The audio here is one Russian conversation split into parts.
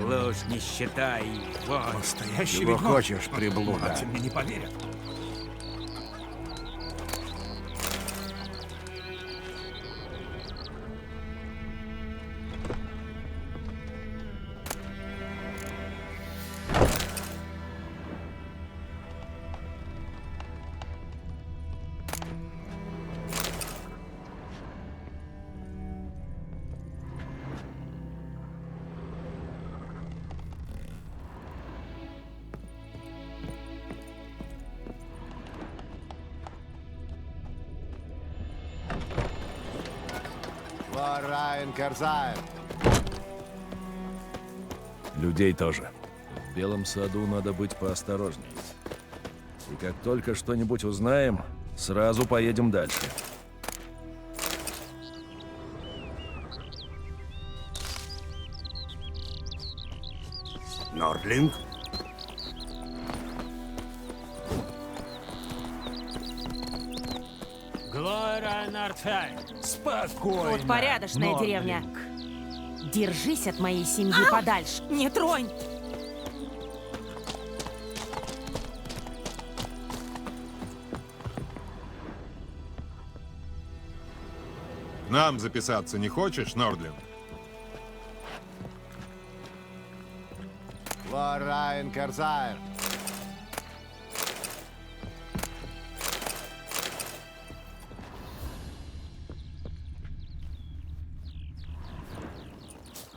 Ложь, нищета и вонь. Настоящий Чего ведьмак. хочешь, приблуда? Братцы мне не поверят. Варайн Карзаев. Людей тоже. В Белом саду надо быть поосторожней. И как только что-нибудь узнаем, сразу поедем дальше. Нордлинг? Глора Нортфель. Спокойно. Тут порядочная Нордлинг. деревня. Держись от моей семьи подальше. Не тронь! К нам записаться не хочешь, Нордлинг? Варайн Карзаев.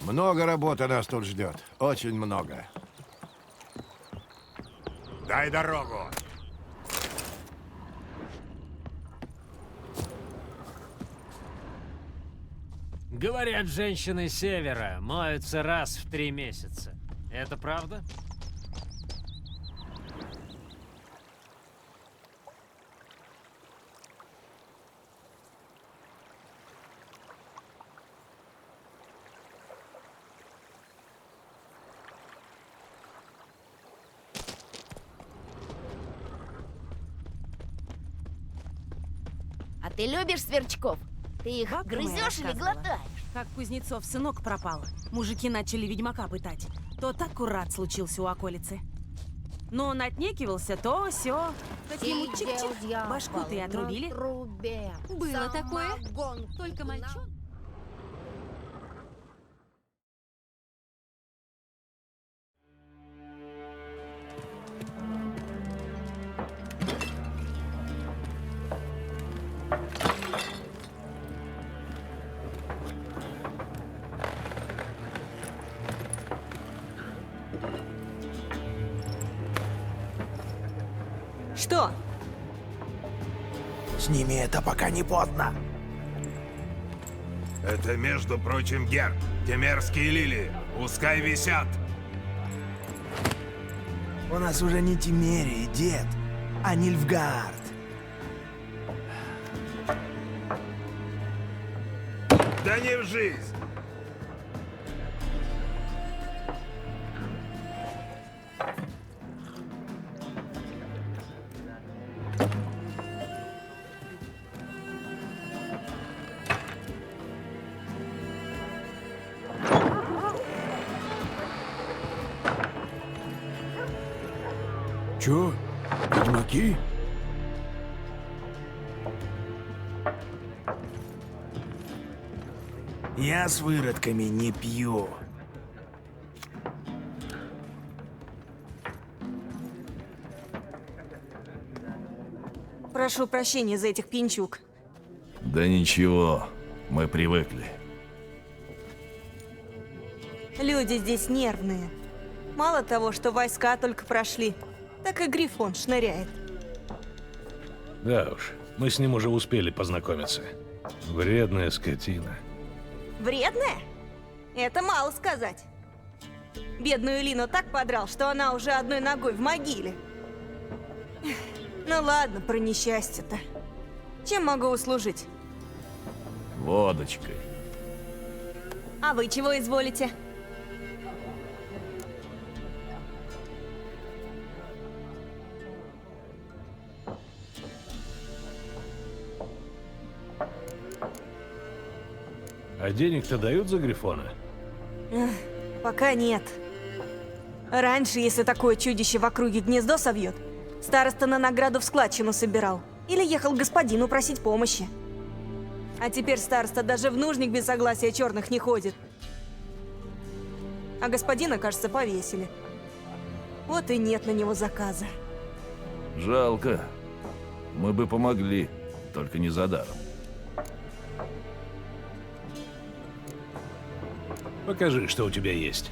Много работы нас тут ждет. Очень много. Дай дорогу. Говорят, женщины севера моются раз в 3 месяца. Это правда? А ты любишь сверчков? Ты их Бабка моя грызешь или рассказывала. глотаешь? Как Кузнецов сынок пропал, мужики начали ведьмака пытать. То аккурат случился у околицы. Но он отнекивался, то все. Так ему чик-чик, башку-то и отрубили. Было такое? Только мальчон. Что? Сними это, пока не поздно. Это, между прочим, герб. Те мерзкие лилии. Пускай висят. У нас уже не Тимерия, дед, а Нильфгард. Да не в жизнь. Чё? Ведьмаки? Я с выродками не пью. Прошу прощения за этих пьянчуг. Да ничего, мы привыкли. Люди здесь нервные. Мало того, что войска только прошли, так и Грифон шныряет. Да уж, мы с ним уже успели познакомиться. Вредная скотина. Вредная? Это мало сказать. Бедную Лину так подрал, что она уже одной ногой в могиле. Ну ладно, про несчастье-то. Чем могу услужить? Водочкой. А вы чего изволите? А денег-то дают за Грифона? Пока нет. Раньше, если такое чудище в округе гнездо совьет, староста на награду в складчину собирал. Или ехал к господину просить помощи. А теперь староста даже в нужник без согласия черных не ходит. А господина, кажется, повесили. Вот и нет на него заказа. Жалко. Мы бы помогли, только не за даром. Покажи, что у тебя есть.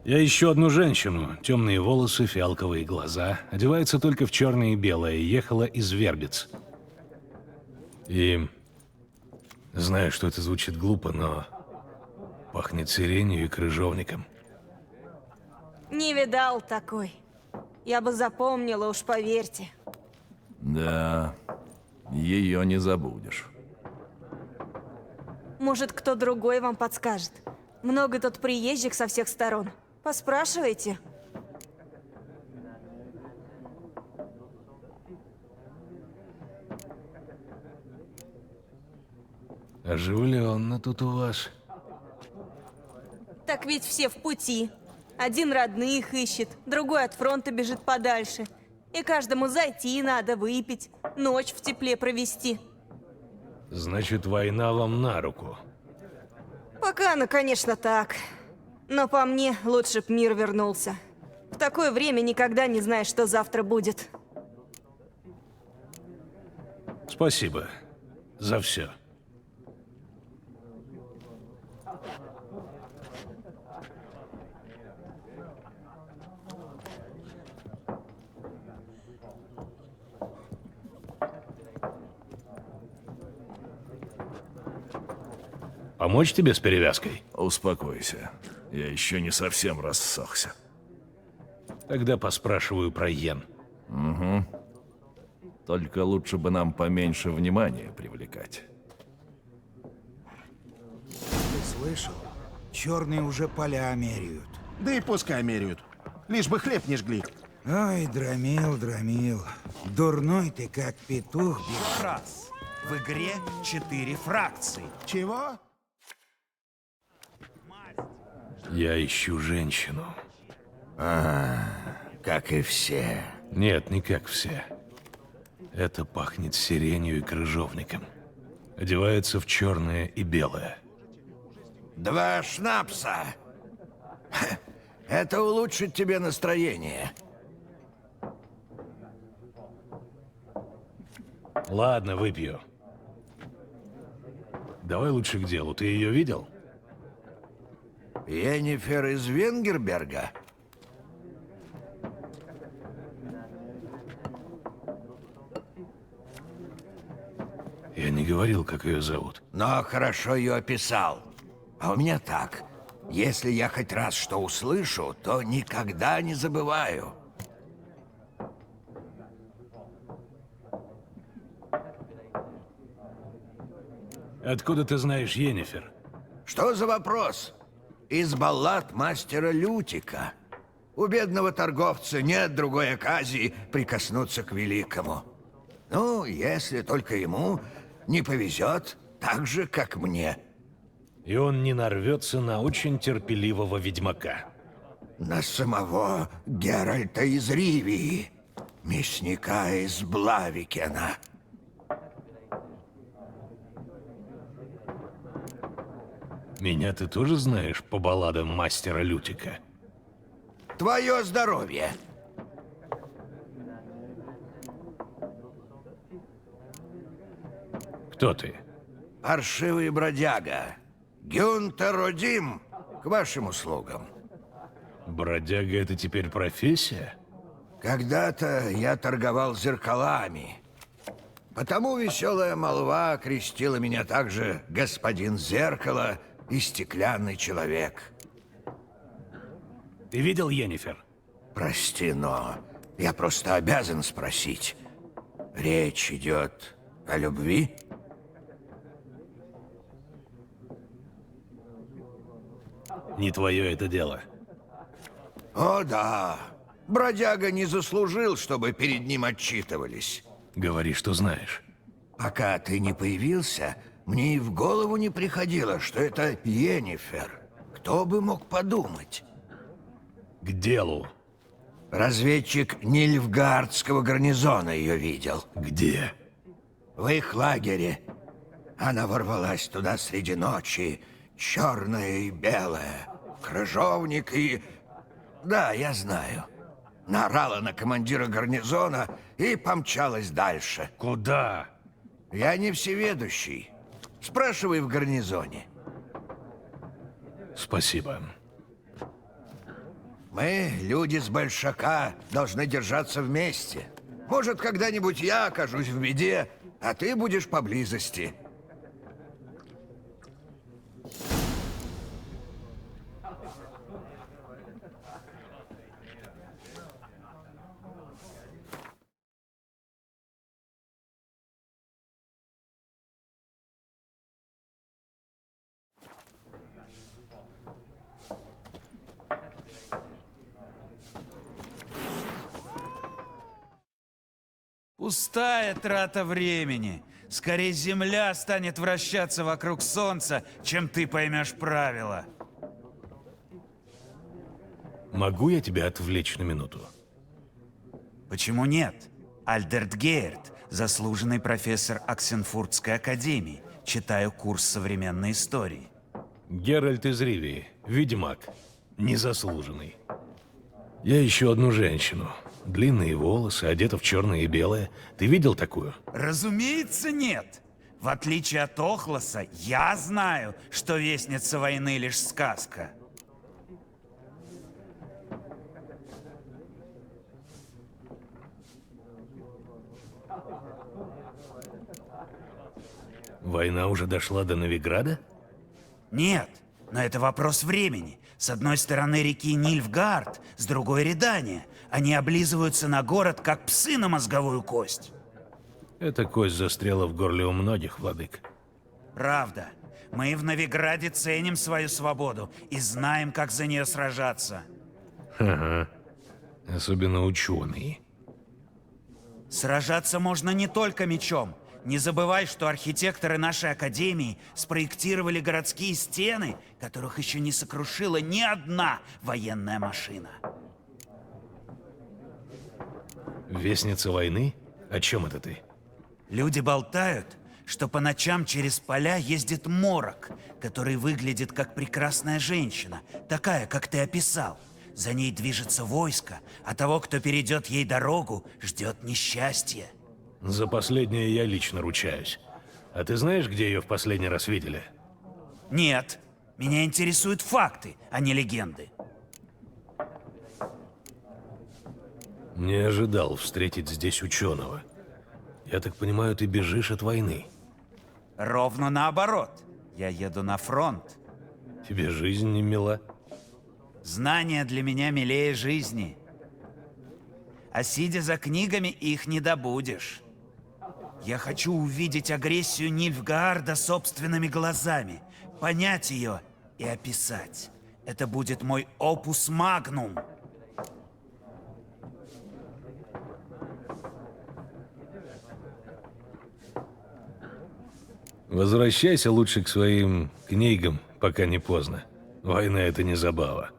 Я ищу одну женщину. Темные волосы, фиалковые глаза. Одевается только в черное и белое. Ехала из Вербиц. И... Знаю, что это звучит глупо, но... Пахнет сиренью и крыжовником. Не видал такой. Я бы запомнила, уж поверьте. Да, ее не забудешь. Может, кто другой вам подскажет. Много тут приезжих со всех сторон. Поспрашивайте. Оживленно тут у вас. Так ведь все в пути. Один родных ищет, другой от фронта бежит подальше. И каждому зайти надо, выпить, ночь в тепле провести. Значит, война вам на руку. Пока, ну, конечно, так. Но по мне, лучше б мир вернулся. В такое время никогда не знаешь, что завтра будет. Спасибо за все. Помочь тебе с перевязкой? Успокойся. Я еще не совсем рассохся. Тогда поспрашиваю про Йен. Угу. Только лучше бы нам поменьше внимания привлекать. Ты слышал? Черные уже поля меряют. Да и пускай меряют. Лишь бы хлеб не жгли. Ой, Драмил, Драмил. Дурной ты, как петух. Раз. В игре 4 фракции. Чего? Я ищу женщину. Как и все. Нет, не как все. Это пахнет сиренью и крыжовником. Одевается в черное и белое. 2 шнапса. Это улучшит тебе настроение. Ладно, выпью. Давай лучше к делу. Ты ее видел? Йеннифер из Венгерберга? Я не говорил, как ее зовут. Но хорошо ее описал. А у меня так. Если я хоть раз что услышу, то никогда не забываю. Откуда ты знаешь Йеннифер? Что за вопрос? из баллад мастера Лютика. У бедного торговца нет другой оказии прикоснуться к великому. Ну, если только ему не повезет так же, как мне. И он не нарвется на очень терпеливого ведьмака. На самого Геральта из Ривии, мясника из Блавикена. Меня ты тоже знаешь по балладам мастера Лютика? Твое здоровье! Кто ты? Паршивый бродяга. Гюнтер Одим, к вашим услугам. Бродяга — это теперь профессия? Когда-то я торговал зеркалами. Потому веселая молва окрестила меня также господин Зеркало и стеклянный человек. Ты видел Йеннифер? Прости, но я просто обязан спросить. Речь идет о любви? Не твое это дело. О, да. Бродяга не заслужил, чтобы перед ним отчитывались. Говори, что знаешь. Пока ты не появился, мне и в голову не приходило, что это Йеннифер. Кто бы мог подумать? К делу. Разведчик Нильфгардского гарнизона ее видел. Где? В их лагере. Она ворвалась туда среди ночи, черная и белая, крыжовник и... Да, я знаю. Наорала на командира гарнизона и помчалась дальше. Куда? Я не всеведущий. Спрашивай в гарнизоне. Спасибо. Мы, люди с Большака, должны держаться вместе. Может, когда-нибудь я окажусь в беде, а ты будешь поблизости. Пустая трата времени. Скорее Земля станет вращаться вокруг Солнца, чем ты поймешь правила. Могу я тебя отвлечь на минуту? Почему нет? Альдерт Гейерт, заслуженный профессор Оксенфуртской академии. Читаю курс современной истории. Геральт из Ривии, ведьмак, незаслуженный. Я ищу одну женщину. Длинные волосы, одета в черное и белое. Ты видел такую? Разумеется, нет. В отличие от Охлоса, я знаю, что Вестница войны лишь сказка. Война уже дошла до Новиграда? Нет, но это вопрос времени. С одной стороны реки Нильфгард, с другой Редания. Они облизываются на город, как псы на мозговую кость. Эта кость застряла в горле у многих, владык. Правда. Мы в Новиграде ценим свою свободу и знаем, как за нее сражаться. Ага. Особенно ученые. Сражаться можно не только мечом. Не забывай, что архитекторы нашей академии спроектировали городские стены, которых еще не сокрушила ни одна военная машина. Вестница войны? О чем это ты? Люди болтают, что по ночам через поля ездит морок, который выглядит как прекрасная женщина, такая, как ты описал. За ней движется войско, а того, кто перейдет ей дорогу, ждет несчастье. За последнее я лично ручаюсь. А ты знаешь, где ее в последний раз видели? Нет. Меня интересуют факты, а не легенды. Не ожидал встретить здесь ученого. Я так понимаю, ты бежишь от войны. Ровно наоборот. Я еду на фронт. Тебе жизнь не мила? Знания для меня милее жизни. А сидя за книгами, их не добудешь. Я хочу увидеть агрессию Нильфгаарда собственными глазами, понять ее и описать. Это будет мой опус магнум. Возвращайся лучше к своим книгам, пока не поздно. Война — это не забава.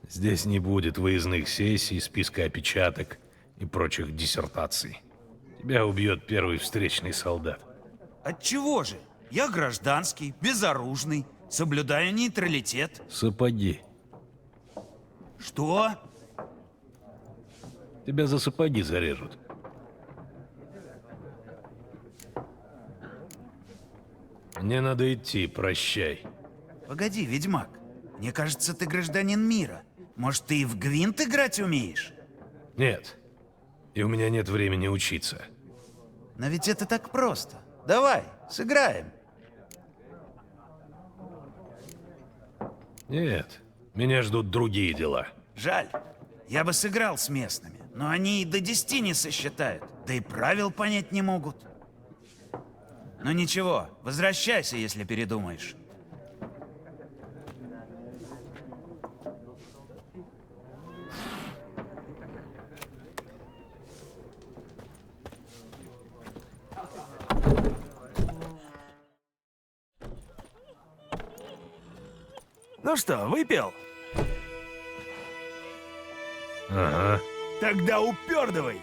Здесь не будет выездных сессий, списка опечаток и прочих диссертаций. Тебя убьет первый встречный солдат. Отчего же? Я гражданский, безоружный, соблюдаю нейтралитет. Сапоги. Что? Тебя за сапоги зарежут. Мне надо идти, прощай. Погоди, ведьмак. Мне кажется, ты гражданин мира. Может, ты и в гвинт играть умеешь? Нет. И у меня нет времени учиться. Но ведь это так просто. Давай, сыграем. Нет. Меня ждут другие дела. Жаль. Я бы сыграл с местными, но они и до 10 не сосчитают. Да и правил понять не могут. Ну ничего, возвращайся, если передумаешь. Ну что, выпил? Ага. Тогда упердывай.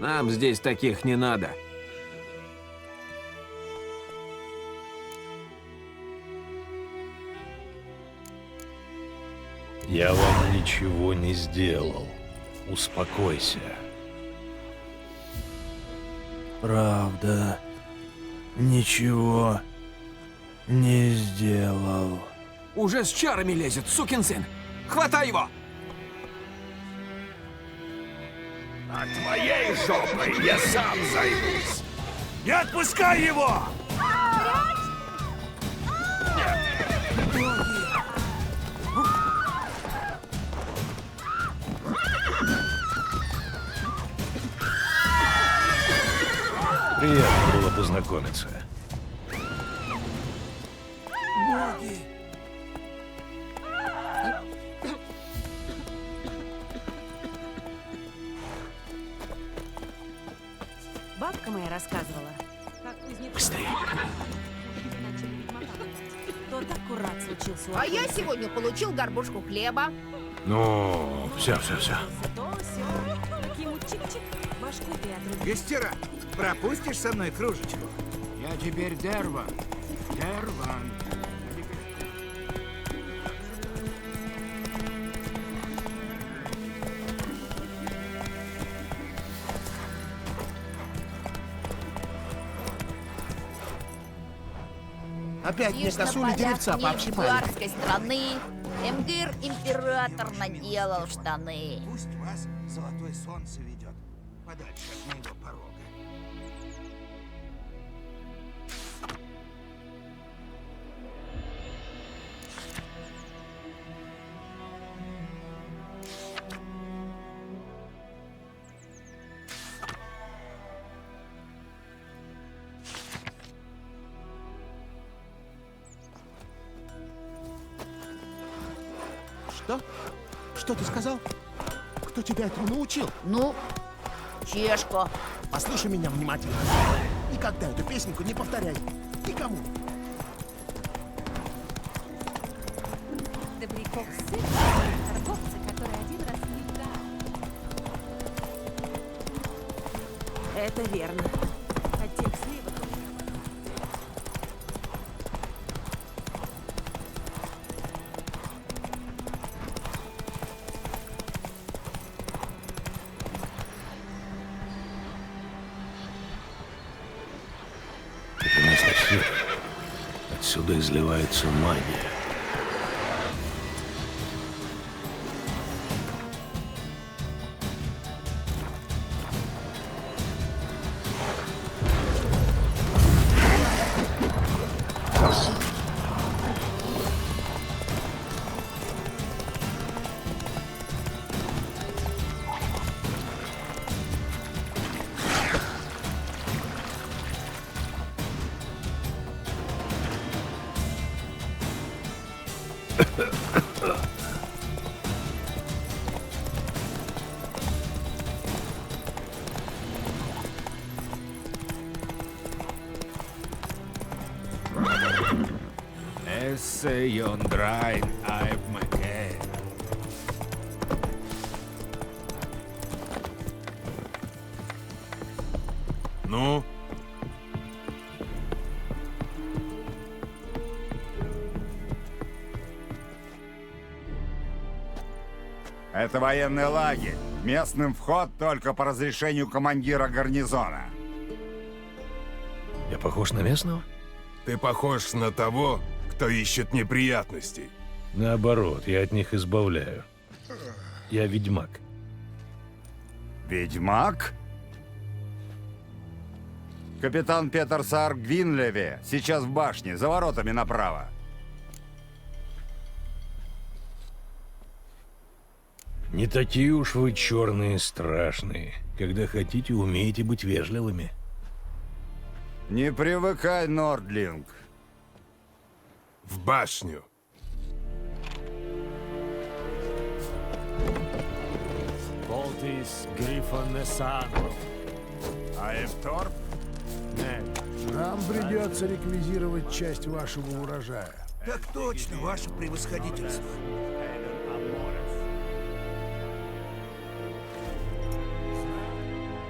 Нам здесь таких не надо. Я вам ничего не сделал. Успокойся. Правда, ничего не сделал. Уже с чарами лезет, сукин сын. Хватай его! А твоей жопой я сам займусь. Не отпускай его! Приятно было познакомиться. Бабка моя рассказывала, как кузнец... Быстрее. Тот аккурат случился у А я сегодня получил горбушку хлеба. Ну, все. То все. Так ему чик-чик, башку ты отрубил. Гестера, пропустишь со мной кружечку? Я теперь Дерван. Дерван. Опять мне косули деревца пообщипали. Булгарской страны Эмгир император наделал штаны. Пусть вас золотое солнце ведет подальше от моего порога. Что? Что ты сказал? Кто тебя этому научил? Ну, Чешко. Послушай меня внимательно. Никогда эту песенку не повторяй. Никому. Добряков сын, торговцы, который один раз не Это верно. От тех сливок. Это место силы. Отсюда изливается магия. Esse Йондрайн Айбмаке. Ну? Это военный лагерь. Местным вход только по разрешению командира гарнизона. Я похож на местного? Ты похож на того, кто ищет неприятностей. Наоборот, я от них избавляю. Я ведьмак. Ведьмак? Капитан Петер Саар Гвинлеве сейчас в башне, за воротами направо. Не такие уж вы черные страшные. Когда хотите, умеете быть вежливыми. Не привыкай, Нордлинг. В башню. Болтис Грифонесанов. А Эвторп? Нет. Нам придется реквизировать часть вашего урожая. Так точно, ваше превосходительство.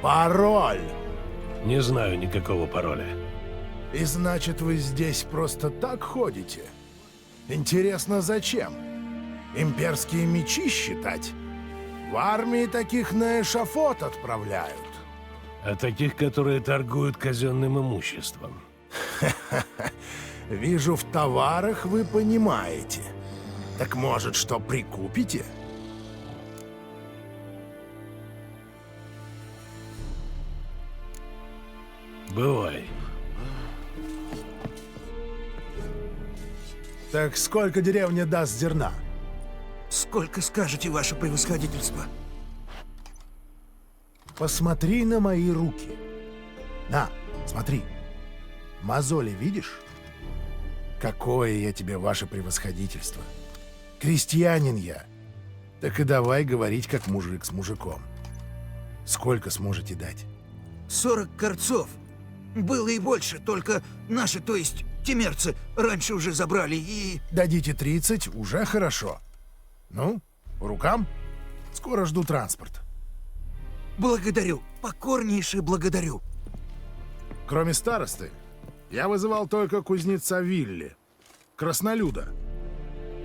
Пароль! Не знаю никакого пароля. И значит, вы здесь просто так ходите? Интересно, зачем? Имперские мечи считать? В армии таких на эшафот отправляют. А таких, которые торгуют казенным имуществом. Вижу, в товарах вы понимаете. Так может, что прикупите? Бывай. Так сколько деревня даст зерна? Сколько скажете, ваше превосходительство? Посмотри на мои руки. На, смотри. Мозоли видишь? Какое я тебе, ваше превосходительство. Крестьянин я. Так и давай говорить, как мужик с мужиком. Сколько сможете дать? 40 корцов. Было и больше, только наши, то есть темерцы, раньше уже забрали и... Дадите 30, уже хорошо. Ну, по рукам? Скоро жду транспорт. Благодарю, покорнейше благодарю. Кроме старосты, я вызывал только кузнеца Вилли, краснолюда.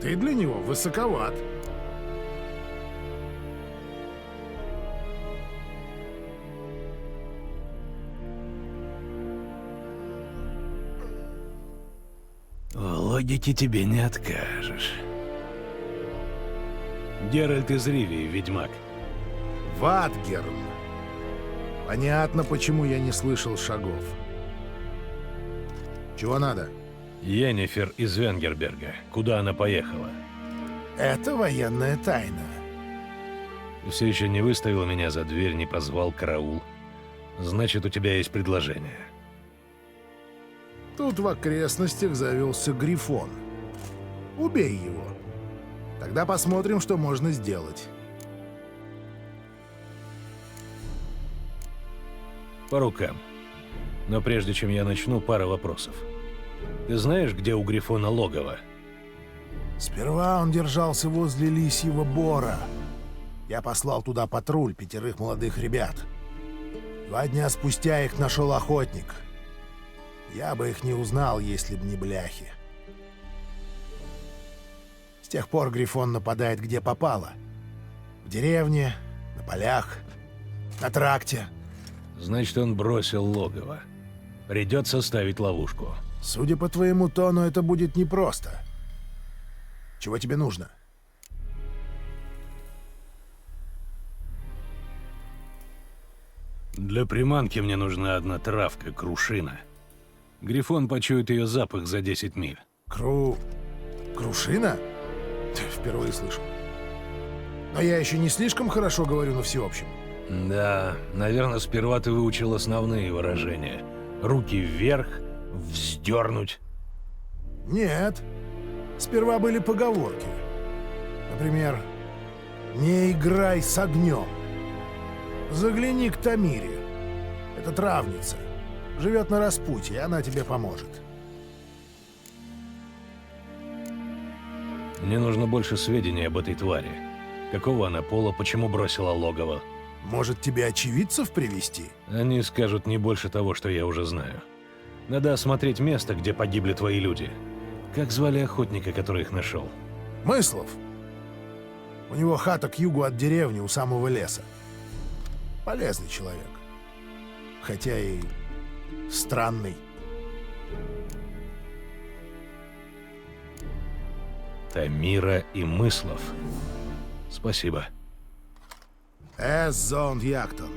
Ты для него высоковат. В логике тебе не откажешь. Геральт из Ривии, ведьмак. Ватгерн. Понятно, почему я не слышал шагов. Чего надо? Йеннифер из Венгерберга. Куда она поехала? Это военная тайна. Ты все еще не выставил меня за дверь, не позвал караул. Значит, у тебя есть предложение. Тут в окрестностях завелся Грифон. Убей его. Тогда посмотрим, что можно сделать. По рукам. Но прежде чем я начну, пара вопросов. Ты знаешь, где у Грифона логово? Сперва он держался возле Лисьего Бора. Я послал туда патруль 5 молодых ребят. 2 дня спустя их нашел охотник. Я бы их не узнал, если бы не бляхи. С тех пор Грифон нападает где попало. В деревне, на полях, на тракте. Значит, он бросил логово. Придется ставить ловушку. Судя по твоему тону, это будет непросто. Чего тебе нужно? Для приманки мне нужна одна травка, крушина. Грифон почует ее запах за 10 миль. Крушина? Впервые слышу. Но я еще не слишком хорошо говорю на всеобщем. Да, наверное, сперва ты выучил основные выражения. Руки вверх, вздернуть. Нет. Сперва были поговорки. Например, «Не играй с огнем». Загляни к Тамире. Это травница. Живет на распутье, она тебе поможет. Мне нужно больше сведений об этой твари. Какого она пола, почему бросила логово? Может, тебе очевидцев привести? Они скажут не больше того, что я уже знаю. Надо осмотреть место, где погибли твои люди. Как звали охотника, который их нашел? Мыслов. У него хата к югу от деревни, у самого леса. Полезный человек. Хотя и странный. Тамира и Мыслов. Спасибо. Эс-зонд Яктон.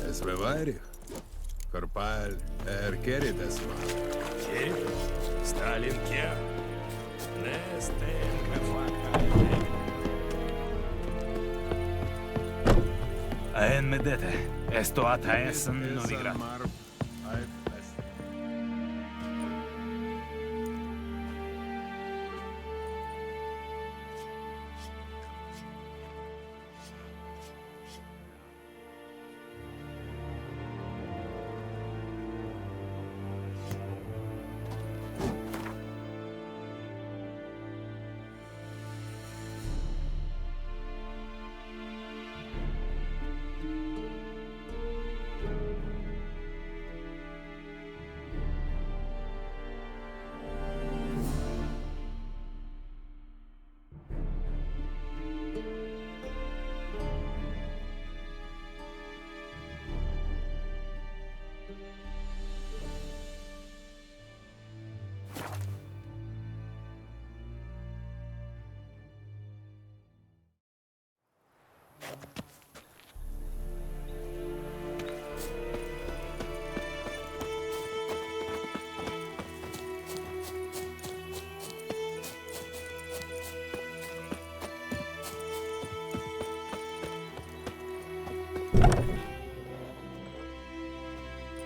Esvevarich, Korpal, Kerit Esma. Сталин Кер. Аэн Медете. Эстуата Эссен Новиград.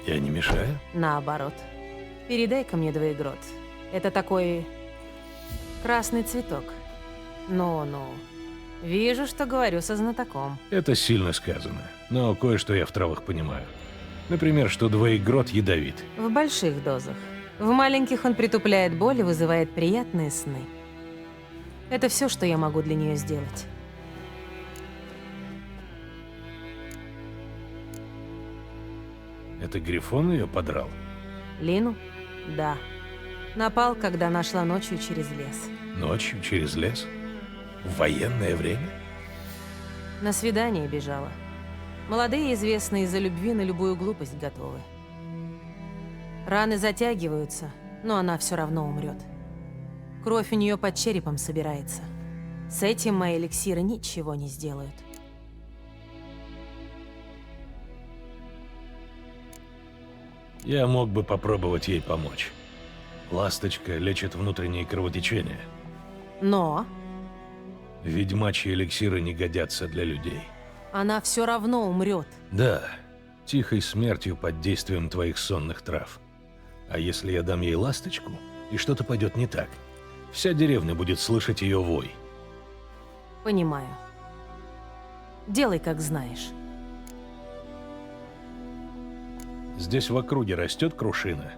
Я не мешаю? Наоборот. Передай-ка мне двоегрот. Это такой красный цветок. Ну-ну. Вижу, что говорю со знатоком. Это сильно сказано, но кое-что я в травах понимаю. Например, что двоегрот ядовит. В больших дозах. В маленьких он притупляет боль и вызывает приятные сны. Это все, что я могу для нее сделать. Это Грифон ее подрал? Лину? Да. Напал, когда нашла ночью через лес. Ночью через лес? В военное время? На свидание бежала. Молодые известные из-за любви на любую глупость готовы. Раны затягиваются, но она все равно умрет. Кровь у нее под черепом собирается. С этим мои эликсиры ничего не сделают. Я мог бы попробовать ей помочь. Ласточка лечит внутренние кровотечения. Но Ведьмачьи эликсиры не годятся для людей. она все равно умрет. Да, тихой смертью под действием твоих сонных трав. А если я дам ей ласточку, и что-то пойдет не так, вся деревня будет слышать ее вой. Понимаю. Делай, как знаешь. Здесь в округе растет крушина.